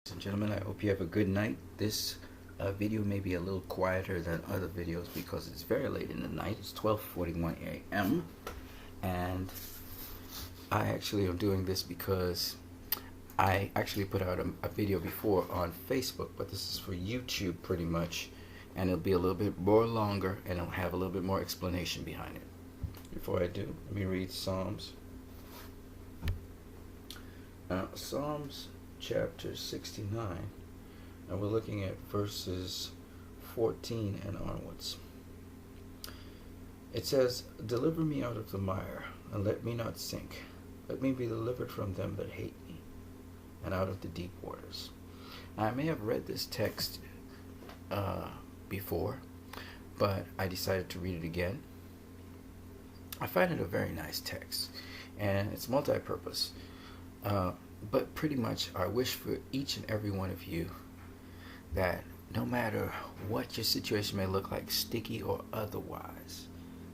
Ladies and gentlemen, I hope you have a good night. This video may be a little quieter than other videos because it's very late in the night. It's 12:41 a.m. and I actually am doing this because I actually put out a video before on Facebook, but this is for YouTube pretty much, and it'll be a little bit more longer and it'll have a little bit more explanation behind it. Before I do, let me read Psalms. Psalms chapter 69, and we're looking at verses 14 and onwards. It says, "Deliver me out of the mire, and let me not sink. Let me be delivered from them that hate me, and out of the deep waters." I may have read this text before, but I decided to read it again. I find it a very nice text, and it's multi-purpose. But pretty much I wish for each and every one of you that no matter what your situation may look like, sticky or otherwise,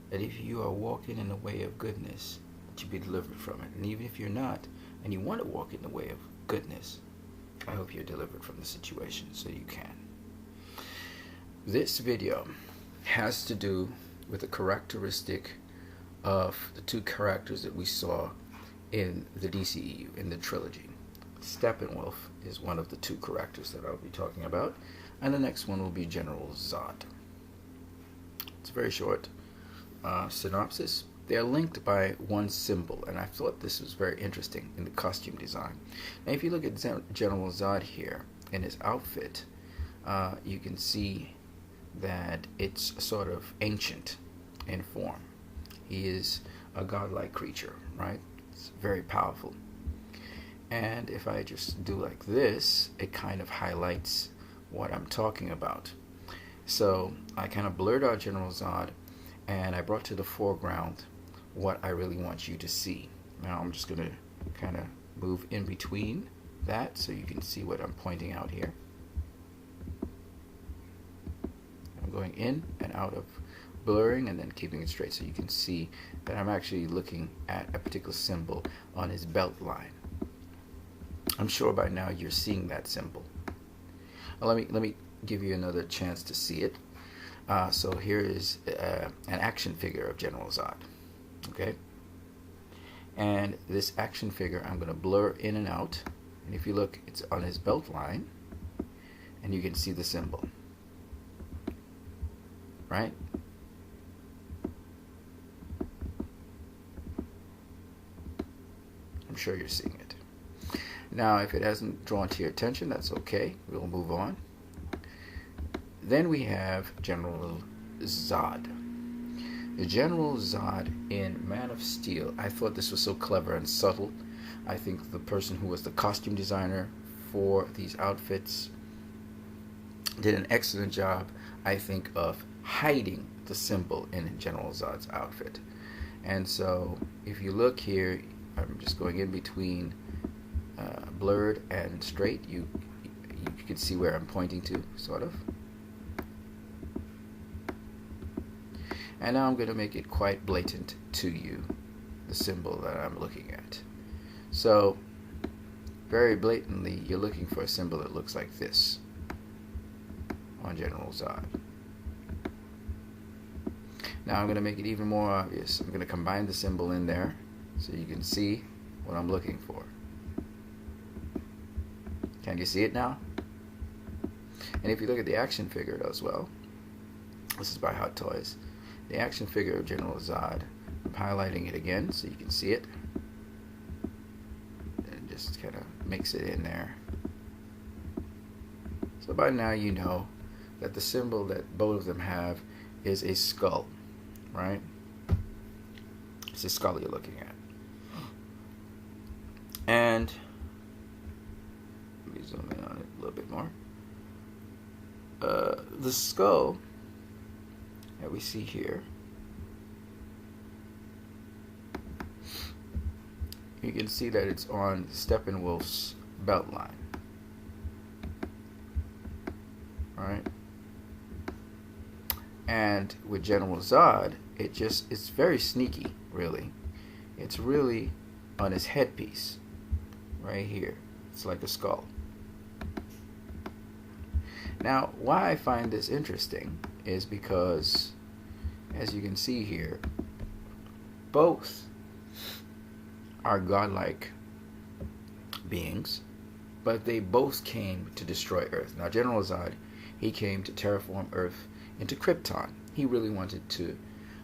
that if you are walking in the way of goodness, that you be delivered from it. And even if you're not, and you want to walk in the way of goodness, I hope you're delivered from the situation so you can. This video has to do with the characteristic of the two characters that we saw in the DCEU, in the trilogy. Steppenwolf is one of the two characters that I'll be talking about, and the next one will be General Zod. It's a very short synopsis. They are linked by one symbol, and I thought this was very interesting in the costume design. Now, if you look at General Zod here in his outfit, you can see that it's sort of ancient in form. He is a godlike creature, right? It's very powerful. And if I just do like this, it kind of highlights what I'm talking about. So I kind of blurred out General Zod, and I brought to the foreground what I really want you to see. Now I'm just going to kind of move in between that so you can see what I'm pointing out here. I'm going in and out of blurring and then keeping it straight so you can see that I'm actually looking at a particular symbol on his belt line. I'm sure by now you're seeing that symbol. Let me give you another chance to see it. So here is an action figure of General Zod. Okay, and this action figure I'm going to blur in and out, and if you look, it's on his belt line, and you can see the symbol, right? I'm sure you're seeing it. Now, if it hasn't drawn to your attention, that's okay. We'll move on. Then we have General Zod. The General Zod in Man of Steel, I thought this was so clever and subtle. I think the person who was the costume designer for these outfits did an excellent job, I think, of hiding the symbol in General Zod's outfit. And so, if you look here, I'm just going in between blurred and straight. You can see where I'm pointing to, sort of. And now I'm going to make it quite blatant to you, the symbol that I'm looking at. So, very blatantly, you're looking for a symbol that looks like this on General Zod. Now I'm going to make it even more obvious. I'm going to combine the symbol in there so you can see what I'm looking for. Can you see it now? And if you look at the action figure as well, this is by Hot Toys. The action figure of General Zod, I'm highlighting it again so you can see it. And just kind of mix it in there. So by now you know that the symbol that both of them have is a skull, right? It's a skull you're looking at. And let me zoom in on it a little bit more. The skull that we see here, you can see that it's on Steppenwolf's belt line. Alright? And with General Zod, it's very sneaky, really. It's really on his headpiece, right here. It's like a skull. Now, why I find this interesting is because, as you can see here, both are godlike beings, but they both came to destroy Earth. Now, General Zod, he came to terraform Earth into Krypton. He really wanted to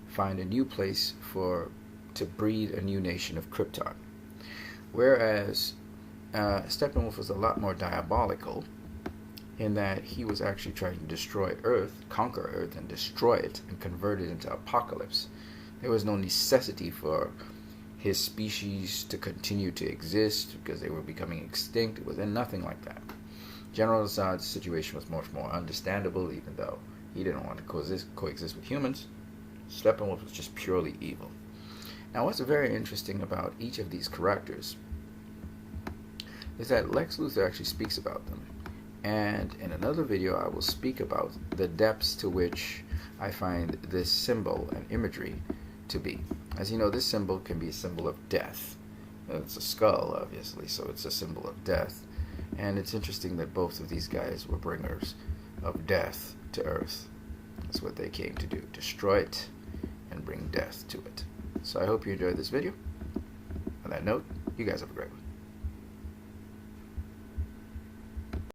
find a new place to breed a new nation of Krypton. Whereas Steppenwolf was a lot more diabolical in that he was actually trying to destroy Earth, conquer Earth, and destroy it and convert it into Apocalypse. There was no necessity for his species to continue to exist because they were becoming extinct. It was nothing like that. General Zod's situation was much more understandable, even though he didn't want to coexist with humans. Steppenwolf was just purely evil. Now, what's very interesting about each of these characters is that Lex Luthor actually speaks about them. And in another video, I will speak about the depths to which I find this symbol and imagery to be. As you know, this symbol can be a symbol of death. It's a skull, obviously, so it's a symbol of death. And it's interesting that both of these guys were bringers of death to Earth. That's what they came to do, destroy it and bring death to it. So I hope you enjoyed this video. On that note, you guys have a great one.